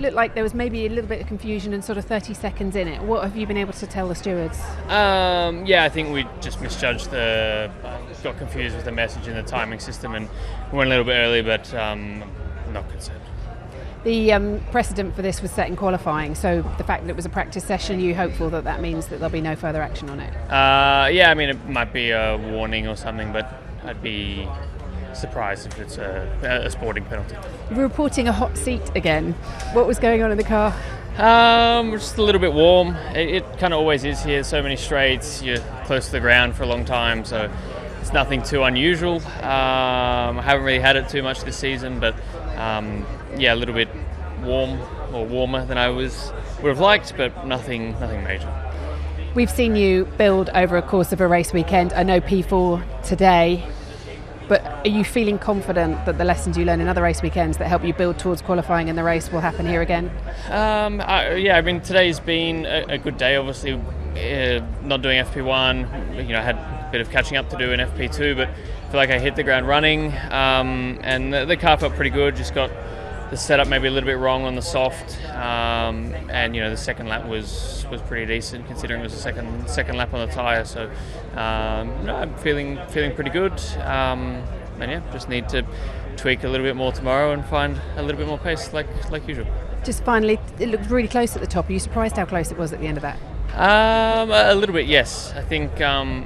it looked like there was maybe a little bit of confusion and sort of 30 seconds in it. What have you been able to tell the stewards? I think we just misjudged got confused with the message in the timing system and went a little bit early, but not concerned. The precedent for this was set in qualifying, so the fact that it was a practice session, are you hopeful that means that there'll be no further action on it? It might be a warning or something, but I'd be surprised if it's a sporting penalty. We're reporting a hot seat again. What was going on in the car? Just a little bit warm. It kind of always is here. So many straights. You're close to the ground for a long time, so it's nothing too unusual. I haven't really had it too much this season, but a little bit warm or warmer than I would have liked, but nothing major. We've seen you build over a course of a race weekend. I know P4 today. But are you feeling confident that the lessons you learn in other race weekends that help you build towards qualifying in the race will happen here again? Today's been a good day. Obviously, not doing FP1. I had a bit of catching up to do in FP2, but I feel like I hit the ground running, and the car felt pretty good. Just got the setup maybe a little bit wrong on the soft, the second lap was pretty decent considering it was the second lap on the tyre. So I'm feeling pretty good, just need to tweak a little bit more tomorrow and find a little bit more pace like usual. Just finally, it looked really close at the top. Are you surprised how close it was at the end of that? A little bit, yes. I think I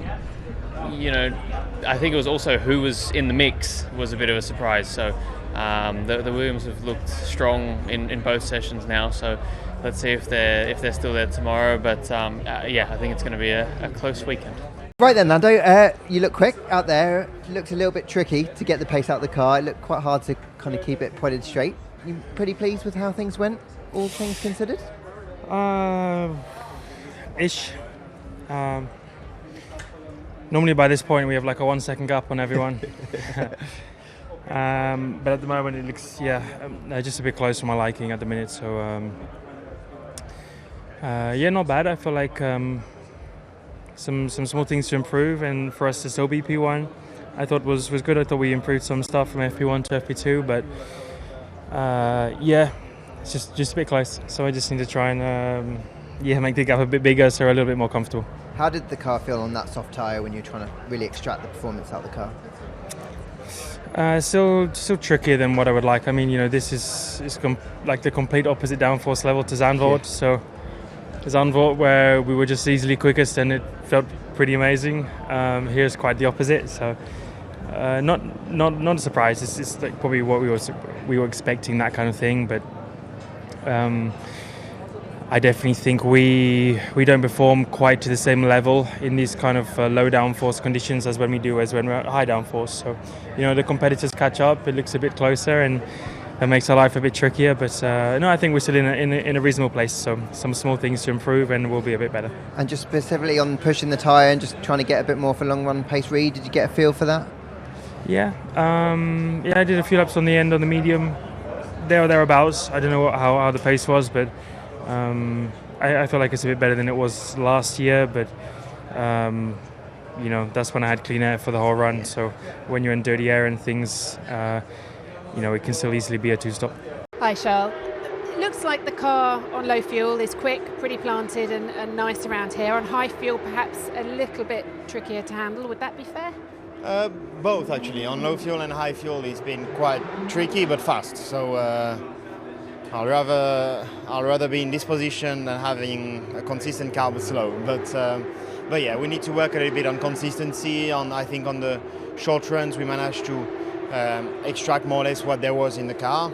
think it was also who was in the mix was a bit of a surprise. So the Williams have looked strong in both sessions now. So let's see if they're still there tomorrow. But I think it's going to be a close weekend. Right then, Nando, you look quick out there. It looked a little bit tricky to get the pace out of the car. It looked quite hard to kind of keep it pointed straight. You pretty pleased with how things went, all things considered? Ish. Normally by this point we have like a 1 second gap on everyone. But at the moment it looks, just a bit close to my liking at the minute. So, not bad. I feel like some small things to improve, and for us to still be P1, I thought was good. I thought we improved some stuff from FP1 to FP2, but it's just a bit close. So I just need to try and make the gap a bit bigger so we're a little bit more comfortable. How did the car feel on that soft tyre when you're trying to really extract the performance out of the car? Still trickier than what I would like. I mean, this is like the complete opposite downforce level to Zandvoort. Yeah. So Zandvoort, where we were just easily quickest and it felt pretty amazing. Here's quite the opposite. So not a surprise. It's like probably what we were expecting, that kind of thing. But I definitely think we don't perform quite to the same level in these kind of low downforce conditions as when we're at high downforce. So, the competitors catch up. It looks a bit closer, and that makes our life a bit trickier. But I think we're still in a reasonable place. So some small things to improve, and we'll be a bit better. And just specifically on pushing the tyre and just trying to get a bit more for long run pace read, did you get a feel for that? Yeah, I did a few laps on the end on the medium, there or thereabouts. I don't know how the pace was, but I feel like it's a bit better than it was last year. But that's when I had clean air for the whole run. So when you're in dirty air and things, it can still easily be a two-stop. Hi, Charles. It looks like the car on low fuel is quick, pretty planted and nice around here. On high fuel, perhaps a little bit trickier to handle. Would that be fair? Both, actually. On low fuel and high fuel, it's been quite tricky but fast. So I'll rather be in this position than having a consistent car but slow. But yeah, we need to work a little bit on consistency. I think on the short runs we managed to extract more or less what there was in the car.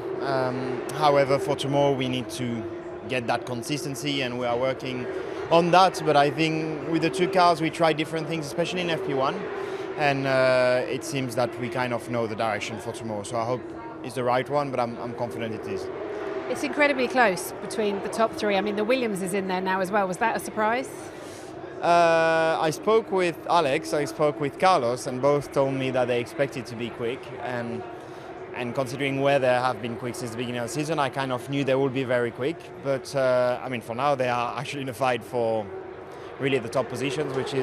However, for tomorrow we need to get that consistency, and we are working on that. But I think with the two cars we try different things, especially in FP1, and it seems that we kind of know the direction for tomorrow. So I hope it's the right one, but I'm confident it is. It's incredibly close between the top three. I mean, the Williams is in there now as well. Was that a surprise? I spoke with Alex, I spoke with Carlos, and both told me that they expected to be quick. And considering where they have been quick since the beginning of the season, I kind of knew they would be very quick. But for now, they are actually in a fight for really the top positions, which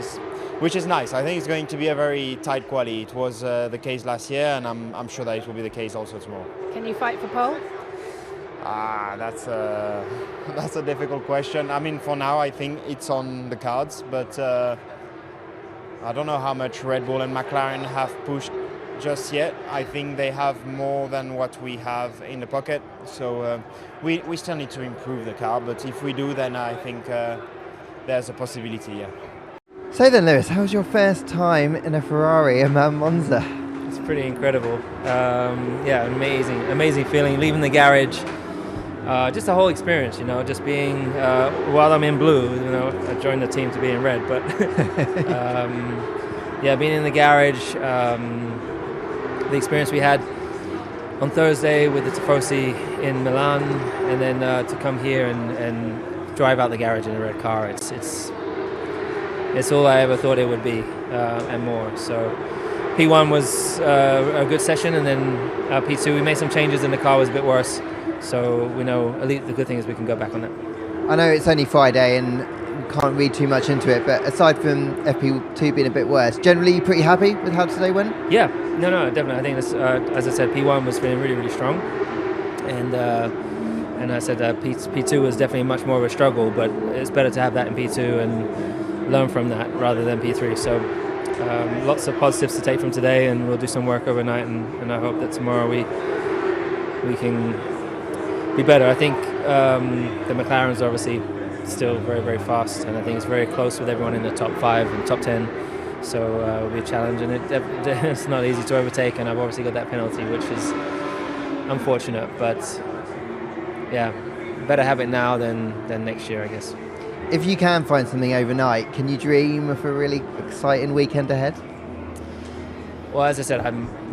is nice. I think it's going to be a very tight quali. It was the case last year, and I'm sure that it will be the case also tomorrow. Can you fight for pole? That's a difficult question. I mean, for now, I think it's on the cards, but I don't know how much Red Bull and McLaren have pushed just yet. I think they have more than what we have in the pocket, so we still need to improve the car, but if we do, then I think there's a possibility, yeah. So then, Lewis, how was your first time in a Ferrari in Monza? It's pretty incredible. Amazing feeling, leaving the garage. Just the whole experience, just being, while I'm in blue, I joined the team to be in red, but being in the garage, the experience we had on Thursday with the Tifosi in Milan, and then to come here and drive out the garage in a red car, it's all I ever thought it would be, and more. So P1 was a good session, and then P2 we made some changes and the car was a bit worse. So we know at least the good thing is we can go back on that. I know it's only Friday and can't read too much into it, but aside from FP2 being a bit worse, generally you're pretty happy with how today went? Yeah, no, definitely. I think this, as I said, P1 was feeling really, really strong, and I said P2 was definitely much more of a struggle, but it's better to have that in P2 and learn from that rather than P3. So lots of positives to take from today, and we'll do some work overnight, and I hope that tomorrow we can be better. I think the McLaren's obviously still very, very fast, and I think it's very close with everyone in the top 5 and top 10. So it'll be a challenge, and it's not easy to overtake. And I've obviously got that penalty, which is unfortunate. But yeah, better have it now than next year, I guess. If you can find something overnight, can you dream of a really exciting weekend ahead? Well, as I said,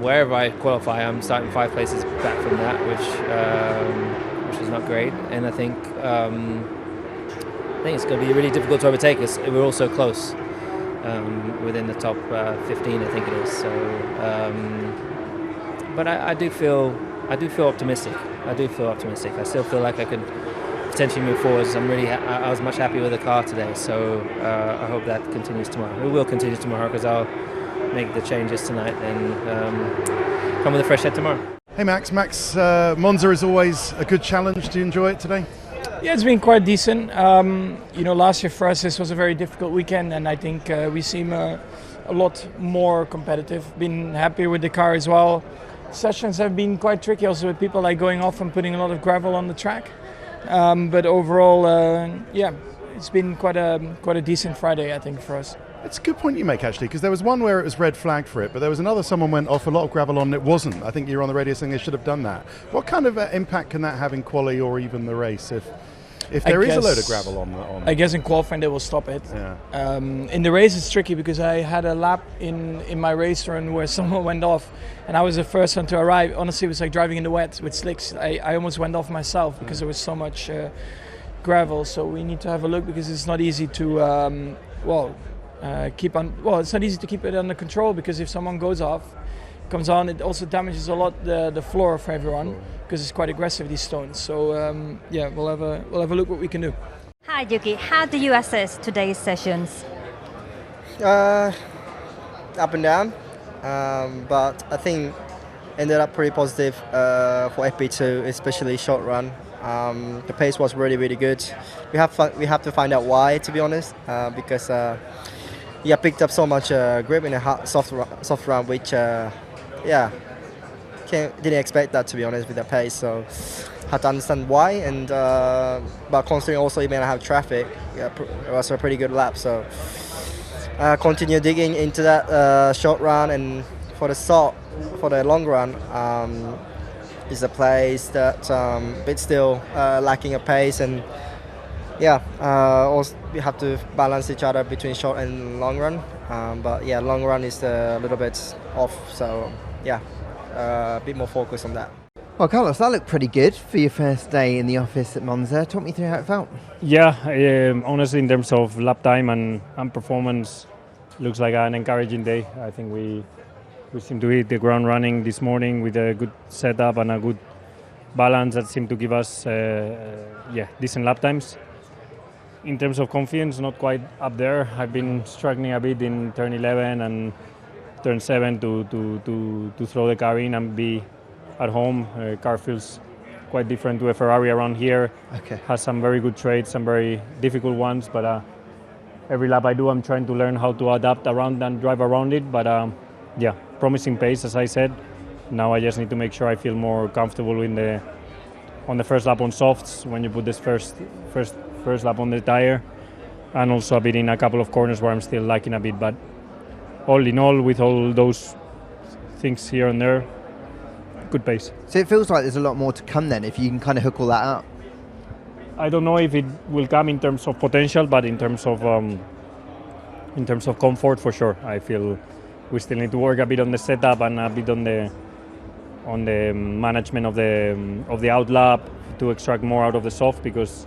wherever I qualify, I'm starting 5 places back from that, which is not great. And I think it's going to be really difficult to overtake us. We're all so close, within the top 15, I think it is. So, but I do feel optimistic. I still feel like I could potentially move forwards. I was much happy with the car today, so I hope that continues tomorrow. It will continue tomorrow because I'll make the changes tonight and come with a fresh head tomorrow. Hey Max, Monza is always a good challenge. Do you enjoy it today? Yeah, it's been quite decent. Last year for us this was a very difficult weekend, and I think we seem a lot more competitive. Been happy with the car as well. Sessions have been quite tricky also with people like going off and putting a lot of gravel on the track. But overall, it's been quite a decent Friday, I think, for us. It's a good point you make, actually, because there was one where it was red flagged for it, but there was another someone went off a lot of gravel on and it wasn't. I think you were on the radio saying they should have done that. What kind of impact can that have in quali or even the race if there is a load of gravel on? I guess in qualifying they will stop it. Yeah. In the race it's tricky because I had a lap in my race run where someone went off and I was the first one to arrive. Honestly, it was like driving in the wet with slicks. I almost went off myself because there was so much gravel. So we need to have a look because it's not easy to it's not easy to keep it under control because if someone goes off, comes on, it also damages a lot the floor for everyone because it's quite aggressive, these stones. So we'll have a look what we can do. Hi Yuki, how do you assess today's sessions? Up and down, but I think ended up pretty positive for FP2, especially short run. The pace was really, really good. We have to find out why, to be honest, because picked up so much grip in a soft run, which didn't expect that, to be honest, with the pace. So had to understand why, and but considering also you may not have traffic, it was a pretty good lap. So continue digging into that short run, and for the long run. Is a place that bit still lacking a pace, and also we have to balance each other between short and long run. Long run is a little bit off, so a bit more focus on that. Well, Carlos, that looked pretty good for your first day in the office at Monza. Talk me through how it felt. Yeah, honestly, in terms of lap time and performance, looks like an encouraging day. I think we seem to hit the ground running this morning with a good setup and a good balance that seemed to give us decent lap times. In terms of confidence, not quite up there. I've been struggling a bit in turn 11 and turn 7 to throw the car in and be at home. Car feels quite different to a Ferrari around here. Okay. Has some very good traits, some very difficult ones, but every lap I do, I'm trying to learn how to adapt around and drive around it. But yeah, promising pace, as I said. Now I just need to make sure I feel more comfortable on the first lap on softs when you put this first lap on the tire, and also a bit in a couple of corners where I'm still lacking a bit. But all in all, with all those things here and there, good pace. So it feels like there's a lot more to come then, if you can kind of hook all that up. I don't know if it will come in terms of potential, but in terms of comfort, for sure. I feel we still need to work a bit on the setup and a bit on the management of the out lap to extract more out of the soft, because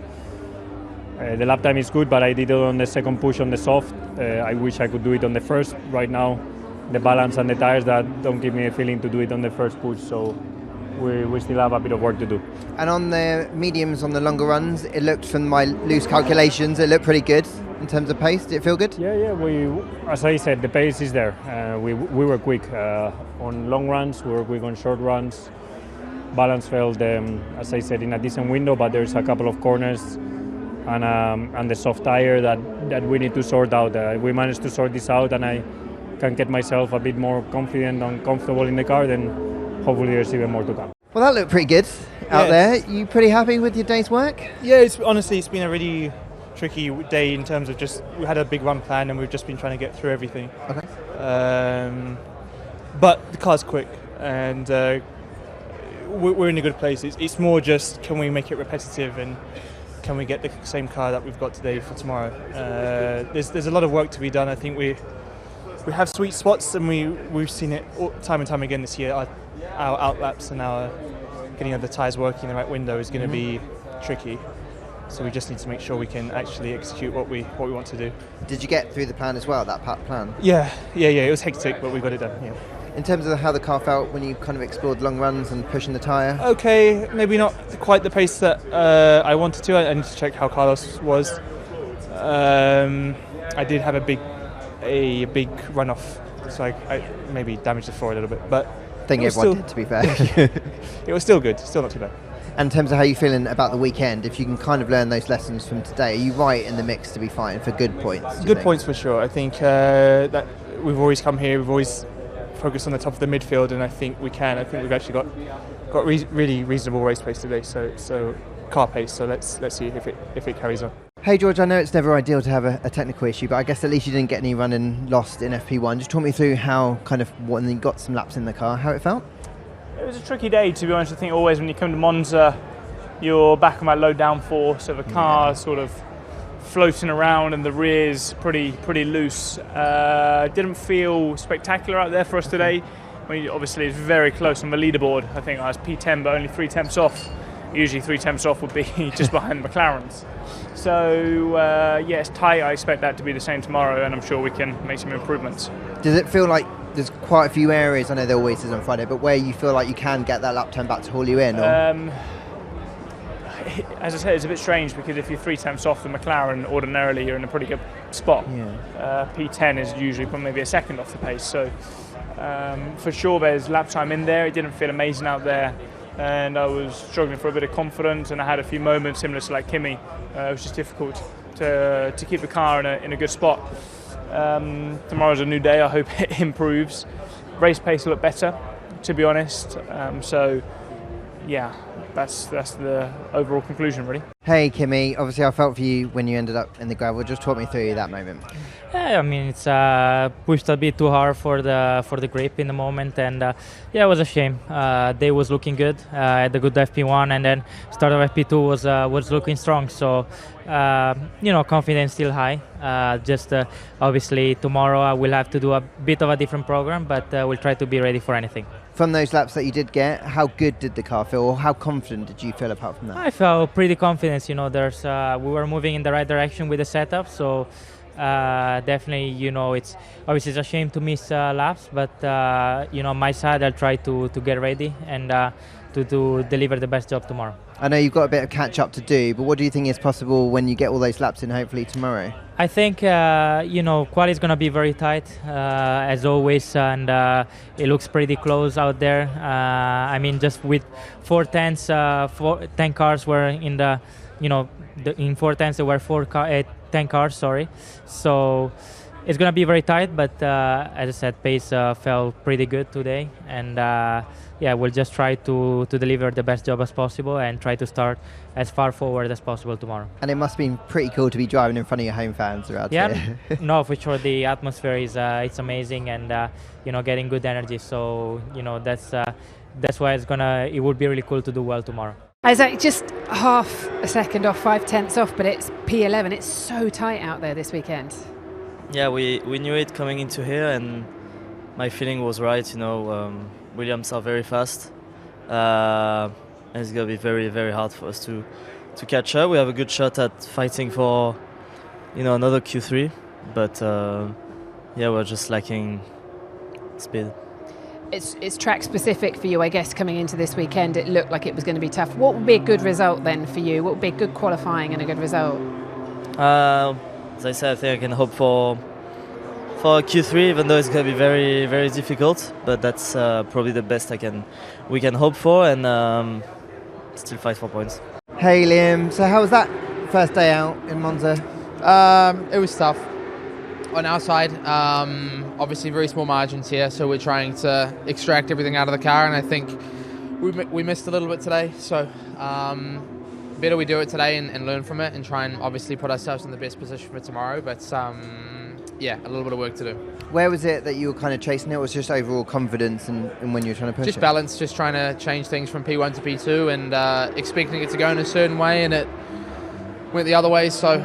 the lap time is good, but I did it on the second push on the soft. I wish I could do it on the first. Right now, the balance and the tires that don't give me a feeling to do it on the first push, so we still have a bit of work to do. And on the mediums, on the longer runs, it looked, from my loose calculations, it looked pretty good in terms of pace. Did it feel good? Yeah. As I said, the pace is there. We were quick on long runs. We were quick on short runs. Balance felt, as I said, in a decent window, but there's a couple of corners and the soft tire that we need to sort out. We managed to sort this out, and I can get myself a bit more confident and comfortable in the car. Then hopefully there's even more to come. Well, that looked pretty good out there. You pretty happy with your day's work? Yeah, it's been a really tricky day in terms of just, we had a big run plan and we've just been trying to get through everything. Okay. But the car's quick, and we're in a good place. It's more just, can we make it repetitive, and can we get the same car that we've got today for tomorrow? There's a lot of work to be done. I think we have sweet spots, and we've seen it time and time again this year. Our outlaps and our getting the tyres working in the right window is going to be tricky. So we just need to make sure we can actually execute what we want to do. Did you get through the plan as well, that plan? Yeah. It was hectic, but we got it done. Yeah. In terms of how the car felt when you kind of explored long runs and pushing the tyre? Okay, maybe not quite the pace that I wanted to. I need to check how Carlos was. I did have a big runoff, so I maybe damaged the floor a little bit. But I think everyone did, to be fair. It was still good, still not too bad. And in terms of how you're feeling about the weekend, if you can kind of learn those lessons from today, are you right in the mix to be fighting for good points? Good points for sure. I think that we've always come here, we've always focused on the top of the midfield, and I think we can. I think we've actually got really reasonable race pace today, so car pace. So let's see if it carries on. Hey George, I know it's never ideal to have a technical issue, but I guess at least you didn't get any running lost in FP1. Just talk me through how when you got some laps in the car, how it felt. It was a tricky day, to be honest. I think always when you come to Monza, you're back on that low downforce, so the car sort of floating around and the rear's pretty loose. Didn't feel spectacular out there for us today. Obviously it's very close on the leaderboard. I think I was P10, but only 3 tenths off. Usually 3 tenths off would be just behind the McLarens. So it's tight. I expect that to be the same tomorrow, and I'm sure we can make some improvements. Does it feel like there's quite a few areas, I know there always is on Friday, but where you feel like you can get that lap time back to haul you in? Or? As I said, it's a bit strange because if you're 3 tenths off the McLaren, ordinarily you're in a pretty good spot. Yeah. P10 is usually maybe a second off the pace. So for sure there's lap time in there. It didn't feel amazing out there, and I was struggling for a bit of confidence, and I had a few moments similar to like Kimi. It was just difficult to keep the car in a good spot. Tomorrow's a new day. I hope it improves. Race pace will look better, to be honest. That's the overall conclusion, really. Hey Kimi, obviously I felt for you when you ended up in the gravel. Just talk me through that moment. Yeah, I mean it's pushed a bit too hard for the grip in the moment, and it was a shame. Day was looking good, had a good FP1, and then start of FP2 was looking strong. So confidence still high. Obviously tomorrow I will have to do a bit of a different program, but we'll try to be ready for anything. From those laps that you did get, how good did the car feel, or how confident did you feel apart from that? I felt pretty confident. We were moving in the right direction with the setup, so definitely, it's obviously it's a shame to miss laps, but my side I'll try to get ready and to deliver the best job tomorrow. I know you've got a bit of catch up to do, but what do you think is possible when you get all those laps in hopefully tomorrow? I think quali is going to be very tight as always, and it looks pretty close out there. I mean, just with 10 cars were in the, in 4 10s there were 10 cars. Sorry, so it's going to be very tight. But as I said, pace felt pretty good today, and we'll just try to deliver the best job as possible and try to start as far forward as possible tomorrow. And it must have been pretty cool to be driving in front of your home fans around here. No, for sure. The atmosphere is it's amazing, and getting good energy. So that's why it would be really cool to do well tomorrow. Isaac, just half a second off, 5/10 off, but it's P11. It's so tight out there this weekend. Yeah, we knew it coming into here, and my feeling was right. Williams are very fast, and it's going to be very, very hard for us to catch up. We have a good shot at fighting for, another Q3, but we're just lacking speed. It's track specific for you, I guess, coming into this weekend. It looked like it was going to be tough. What would be a good result then for you? What would be a good qualifying and a good result? As I said, I think I can hope for Q3, even though it's going to be very, very difficult. But that's probably the best we can hope for, and still fight for points. Hey Liam, so how was that first day out in Monza? It was tough on our side. Obviously very small margins here, so we're trying to extract everything out of the car, and I think we missed a little bit today. So better we do it today and learn from it and try and obviously put ourselves in the best position for tomorrow. But a little bit of work to do. Where was it that you were kind of chasing it? Was just overall confidence and when you were trying to push just it? Balance, just trying to change things from P1 to P2 and expecting it to go in a certain way, and it went the other way. So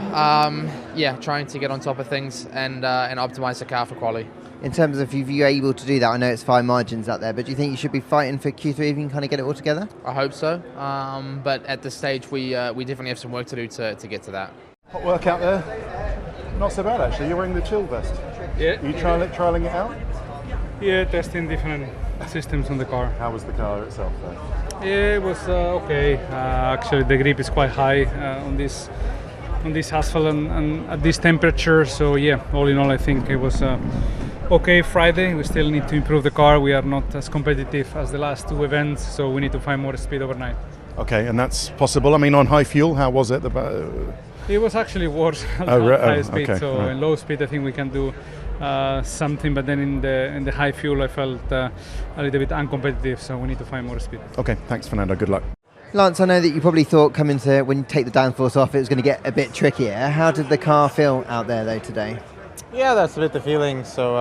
trying to get on top of things and optimise the car for quali. In terms of if you're able to do that, I know it's fine margins out there, but do you think you should be fighting for Q3 if you can kind of get it all together? I hope so, but at this stage we definitely have some work to do to get to that. Hot work out there. Not so bad actually. You're wearing the chill vest. Yeah. Are you trialing it out? Yeah, testing different systems on the car. How was the car itself though? Yeah, it was okay. Actually, the grip is quite high on this asphalt and at this temperature. So yeah, all in all, I think it was okay Friday. We still need to improve the car. We are not as competitive as the last two events, so we need to find more speed overnight. Okay, and that's possible. I mean, on high fuel, how was it? It was actually worse at high speed. Okay. So in low speed, I think we can do something, but then in the high fuel, I felt a little bit uncompetitive. So we need to find more speed. Okay, thanks, Fernando. Good luck. Lance, I know that you probably thought coming to when you take the downforce off, it was going to get a bit trickier. How did the car feel out there though today? Yeah, that's a bit the feeling. So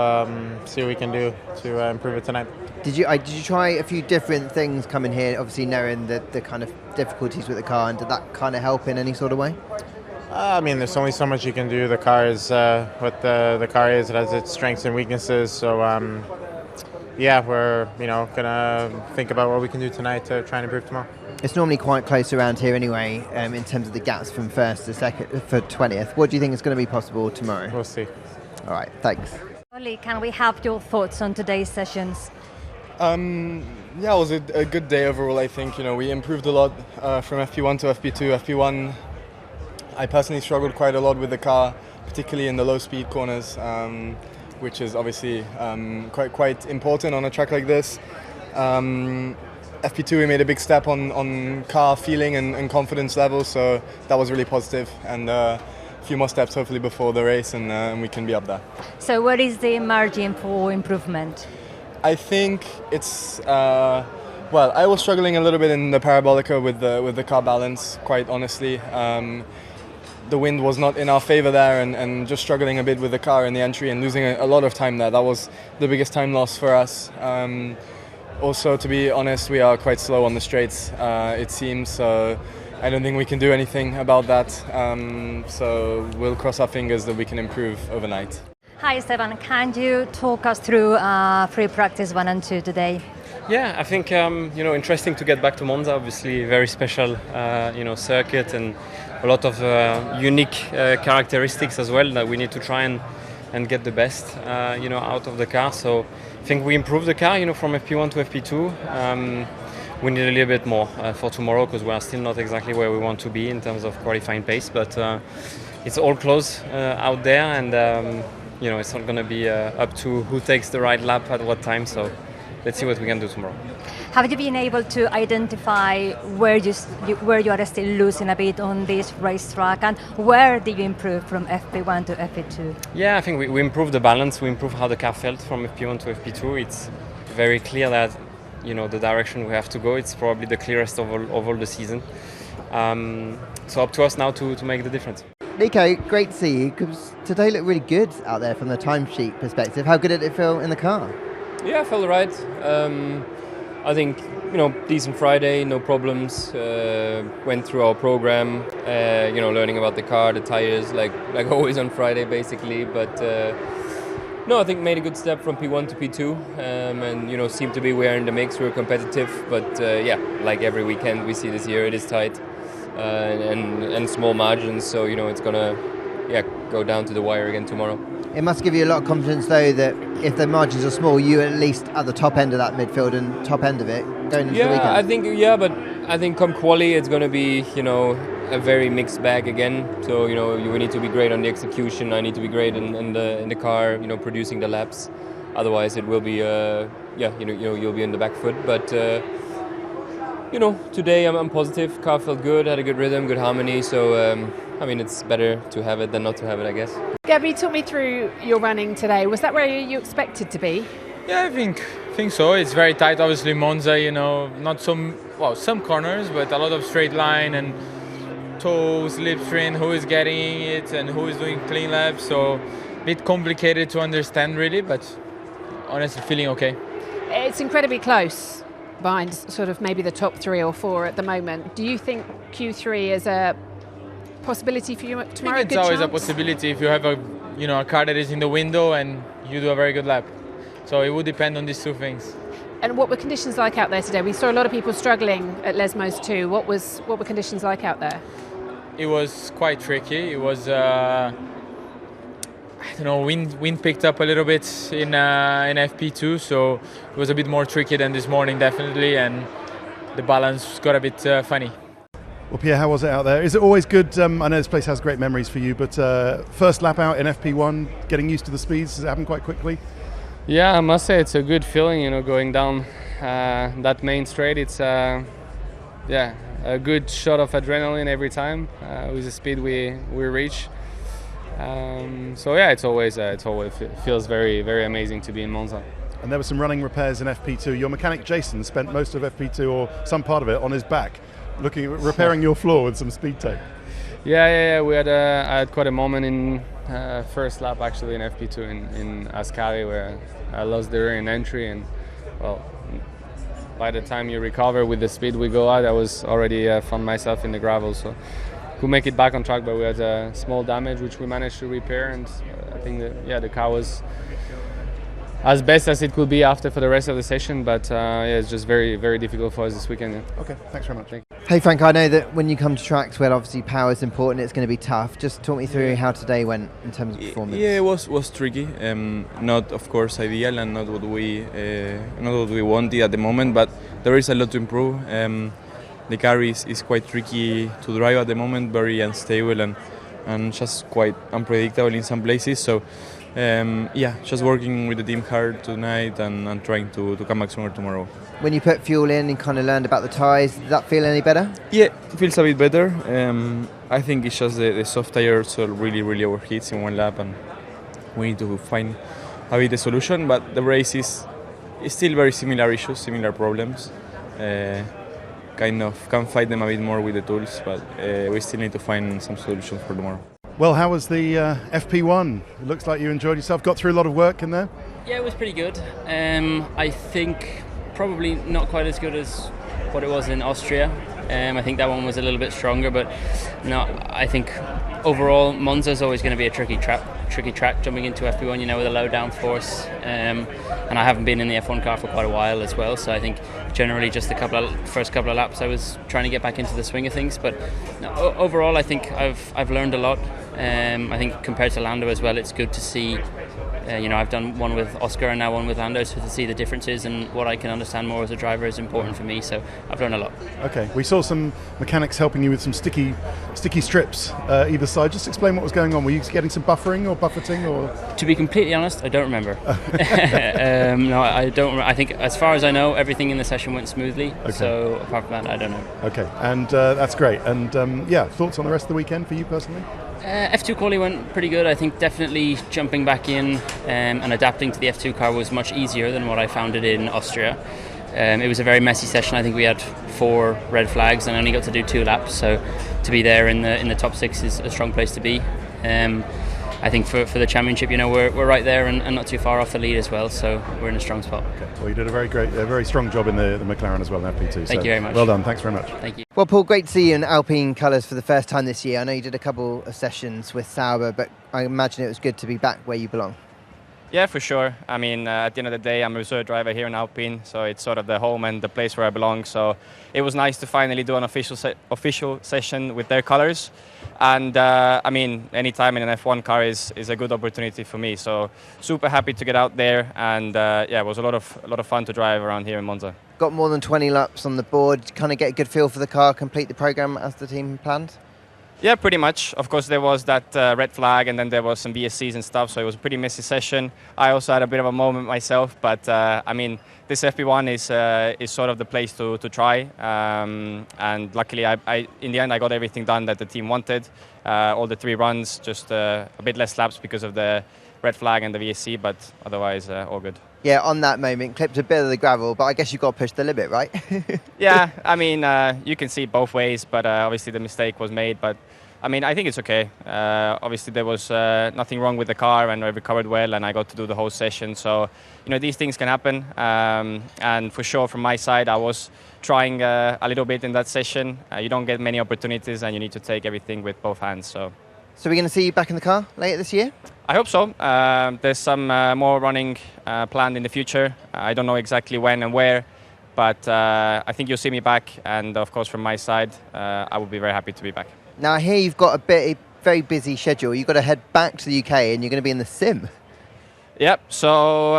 see what we can do to improve it tonight. Did you try a few different things coming here? Obviously, knowing the kind of difficulties with the car, and did that kind of help in any sort of way? I mean, there's only so much you can do. The car is what the car is. It has its strengths and weaknesses. So we're gonna think about what we can do tonight to try and improve tomorrow. It's normally quite close around here anyway, in terms of the gaps from first to second for 20th. What do you think is going to be possible tomorrow? We'll see. All right, thanks. Ollie, can we have your thoughts on today's sessions? It was a good day overall. I think we improved a lot from FP1 to FP2. FP1, I personally struggled quite a lot with the car, particularly in the low speed corners, which is obviously quite important on a track like this. FP2 we made a big step on car feeling and confidence level, so that was really positive, and a few more steps hopefully before the race, and we can be up there. So what is the margin for improvement? I think it's I was struggling a little bit in the Parabolica with the car balance, quite honestly. The wind was not in our favor there, and just struggling a bit with the car in the entry and losing a lot of time there. That was the biggest time loss for us. Also, to be honest, we are quite slow on the straights, it seems, so I don't think we can do anything about that. So we'll cross our fingers that we can improve overnight. Hi Esteban, can you talk us through free practice 1 and 2 today? Yeah, I think interesting to get back to Monza. Obviously, very special circuit and a lot of unique characteristics as well that we need to try and get the best out of the car. So I think we improved the car from FP1 to FP2. we need a little bit more for tomorrow because we are still not exactly where we want to be in terms of qualifying pace. But it's all close out there, and it's not going to be up to who takes the right lap at what time. So let's see what we can do tomorrow. Have you been able to identify where you are still losing a bit on this racetrack, and where did you improve from FP1 to FP2? Yeah, I think we improved the balance. We improved how the car felt from FP1 to FP2. It's very clear that the direction we have to go. It's probably the clearest of all the season. So up to us now to make the difference. Nico, great to see you, because today looked really good out there from the timesheet perspective. How good did it feel in the car? Yeah, I felt right. I think, decent Friday, no problems. Went through our program, learning about the car, the tires, like always on Friday basically. But no, I think made a good step from P1 to P2, and seemed to be we are in the mix. We're competitive, but like every weekend we see this year, it is tight and small margins. So it's gonna go down to the wire again tomorrow. It must give you a lot of confidence, though, that if the margins are small, you're at least at the top end of that midfield and top end of it going into the weekend. But I think come quali, it's going to be, a very mixed bag again. So, we need to be great on the execution. I need to be great in the car, producing the laps. Otherwise, it will be, you'll be in the back foot. But, today I'm positive. Car felt good, had a good rhythm, good harmony. So, it's better to have it than not to have it, I guess. Gabby, talk me through your running today. Was that where you expected to be? Yeah, I think so. It's very tight. Obviously, Monza, not some corners, but a lot of straight line and toe, slipstream, who is getting it and who is doing clean laps. So a bit complicated to understand, really, but honestly, feeling okay. It's incredibly close behind sort of maybe the top 3 or 4 at the moment. Do you think Q3 is a possibility for you tomorrow? I think it's always a possibility if you have a car that is in the window and you do a very good lap. So it would depend on these two things. And what were conditions like out there today? We saw a lot of people struggling at Les Mo's too. What were conditions like out there? It was quite tricky. It was wind picked up a little bit in FP2, so it was a bit more tricky than this morning, definitely, and the balance got a bit funny. Well, Pierre, how was it out there? Is it always good? I know this place has great memories for you, but first lap out in FP1, getting used to the speeds, does it happen quite quickly? Yeah, I must say it's a good feeling, going down that main straight. It's a good shot of adrenaline every time with the speed we reach. It always feels very, very amazing to be in Monza. And there were some running repairs in FP2. Your mechanic Jason spent most of FP2 or some part of it on his back, repairing your floor with some speed tape. Yeah. I had quite a moment in first lap actually in FP2 in Ascari where I lost the rear end entry, and by the time you recover with the speed we go out, I was already found myself in the gravel. So could make it back on track, but we had a small damage which we managed to repair, and I think the car was as best as it could be after for the rest of the session, but it's just very, very difficult for us this weekend. Yeah. Okay, thanks very much. Hey Frank, I know that when you come to tracks where obviously power is important, it's going to be tough. Just talk me through how today went in terms of performance. Yeah, it was tricky. Not of course ideal and not what we wanted at the moment, but there is a lot to improve. The car is quite tricky to drive at the moment, very unstable and just quite unpredictable in some places. So. Just working with the team hard tonight and trying to come back sooner tomorrow. When you put fuel in and kind of learned about the tyres, did that feel any better? Yeah, it feels a bit better. I think it's just the soft tire so really overheats in one lap, and we need to find a bit the solution. But the race is still very similar issues, similar problems. Kind of can fight them a bit more with the tools, but we still need to find some solutions for tomorrow. Well, how was the FP1? It looks like you enjoyed yourself. Got through a lot of work in there? Yeah, it was pretty good. I think probably not quite as good as what it was in Austria. I think that one was a little bit stronger, but no, I think overall Monza is always going to be a tricky track jumping into FP1, with a low downforce. And I haven't been in the F1 car for quite a while as well, so I think generally just the first couple of laps I was trying to get back into the swing of things. But no, overall I think I've learned a lot. I think compared to Lando as well, it's good to see I've done one with Oscar and now one with Lando, so to see the differences and what I can understand more as a driver is important for me. So I've learned a lot. Okay, we saw some mechanics helping you with some sticky strips either side. Just explain what was going on. Were you getting some buffering or buffeting, or? To be completely honest, I don't remember. No, I don't. I think, as far as I know, everything in the session went smoothly. Okay. So apart from that, I don't know. Okay, and that's great. And thoughts on the rest of the weekend for you personally? F2 quali went pretty good. I think definitely jumping back in and adapting to the F2 car was much easier than what I found it in Austria. It was a very messy session. I think we had 4 red flags and only got to do 2 laps. So to be there in the top 6 is a strong place to be. I think for the championship, we're right there and not too far off the lead as well. So we're in a strong spot. Okay. Well, you did a very strong job in the McLaren as well in FP2. Thank you very much. Well done. Thanks very much. Thank you. Well, Paul, great to see you in Alpine colours for the first time this year. I know you did a couple of sessions with Sauber, but I imagine it was good to be back where you belong. Yeah, for sure. I mean, at the end of the day, I'm a reserve driver here in Alpine, so it's sort of the home and the place where I belong. So it was nice to finally do an official session with their colours. And any time in an F1 car is a good opportunity for me. So super happy to get out there, and it was a lot of fun to drive around here in Monza. Got more than 20 laps on the board. Kind of get a good feel for the car, complete the programme as the team planned. Yeah, pretty much. Of course, there was that red flag, and then there was some VSCs and stuff, so it was a pretty messy session. I also had a bit of a moment myself, but this FP1 is sort of the place to try. And luckily, I in the end, I got everything done that the team wanted. All the 3 runs, just a bit less laps because of the red flag and the VSC, but otherwise, all good. Yeah, on that moment, clipped a bit of the gravel, but I guess you've got to push the limit, right? Yeah, you can see it both ways, but obviously the mistake was made. But I think it's okay. Obviously there was nothing wrong with the car, and I recovered well, and I got to do the whole session. So, these things can happen. And for sure, from my side, I was trying a little bit in that session. You don't get many opportunities, and you need to take everything with both hands. So we're going to see you back in the car later this year? I hope so. There's some more running planned in the future. I don't know exactly when and where, but I think you'll see me back. And of course, from my side, I would be very happy to be back. Now, I hear you've got a very busy schedule. You've got to head back to the UK and you're going to be in the sim. Yep, so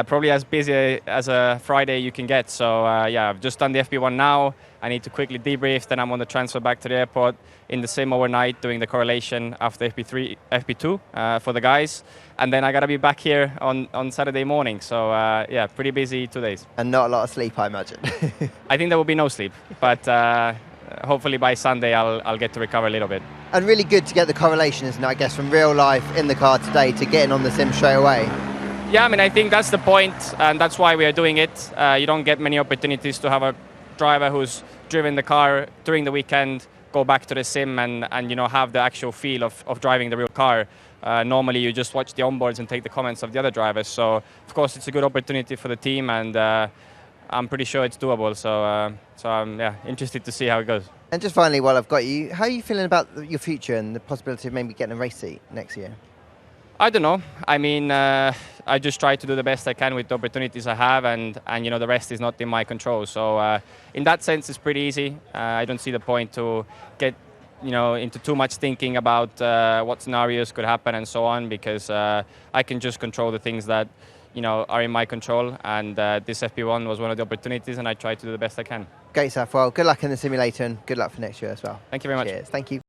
probably as busy as a Friday you can get. So I've just done the FP1 now. I need to quickly debrief, then I'm on the transfer back to the airport in the sim overnight doing the correlation after FP2 for the guys. And then I got to be back here on Saturday morning. So pretty busy 2 days. And not a lot of sleep, I imagine. I think there will be no sleep, but hopefully by Sunday I'll get to recover a little bit. And really good to get the correlation, isn't it, I guess, from real life in the car today to getting on the sim straight away. Yeah, I think that's the point, and that's why we are doing it. You don't get many opportunities to have a driver who's driven the car during the weekend go back to the sim and have the actual feel of driving the real car. Normally you just watch the onboards and take the comments of the other drivers. So of course it's a good opportunity for the team, and I'm pretty sure it's doable. So I'm interested to see how it goes. And just finally, while I've got you, how are you feeling about your future and the possibility of maybe getting a race seat next year? I don't know. I just try to do the best I can with the opportunities I have, and the rest is not in my control. So in that sense, it's pretty easy. I don't see the point to get into too much thinking about what scenarios could happen and so on, because I can just control the things that are in my control, and this FP1 was one of the opportunities, and I try to do the best I can. Great stuff. Well, good luck in the simulator and good luck for next year as well. Thank you very much. Cheers. Thank you.